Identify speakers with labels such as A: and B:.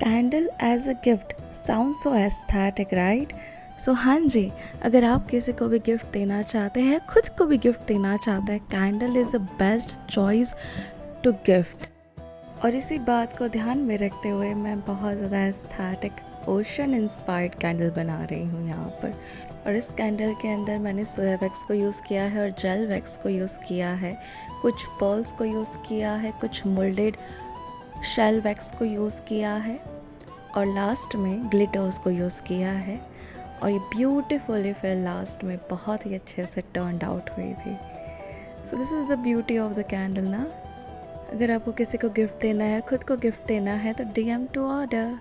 A: Candle as a gift sound so aesthetic right. So हाँ जी, अगर आप किसी को भी गिफ्ट देना चाहते हैं, खुद को भी गिफ्ट देना चाहते हैं, candle is the best choice to gift. और इसी बात को ध्यान में रखते हुए मैं बहुत ज़्यादा एस्थेटिक ओशन इंस्पायर्ड कैंडल बना रही हूँ यहाँ पर। और इस कैंडल के अंदर मैंने सोया वैक्स को यूज़ किया है और जेल वैक्स को यूज़ किया है, कुछ पर्ल्स को यूज़ किया है, कुछ मोल्डेड शेल वैक्स को यूज़ किया है और लास्ट में ग्लिटर्स को यूज़ किया है। और ये ब्यूटीफुली फिर लास्ट में बहुत ही अच्छे से टर्नड आउट हुई थी। So this is the beauty of the candle ना। अगर आपको किसी को गिफ्ट देना है, खुद को गिफ्ट देना है तो DM टू ऑर्डर।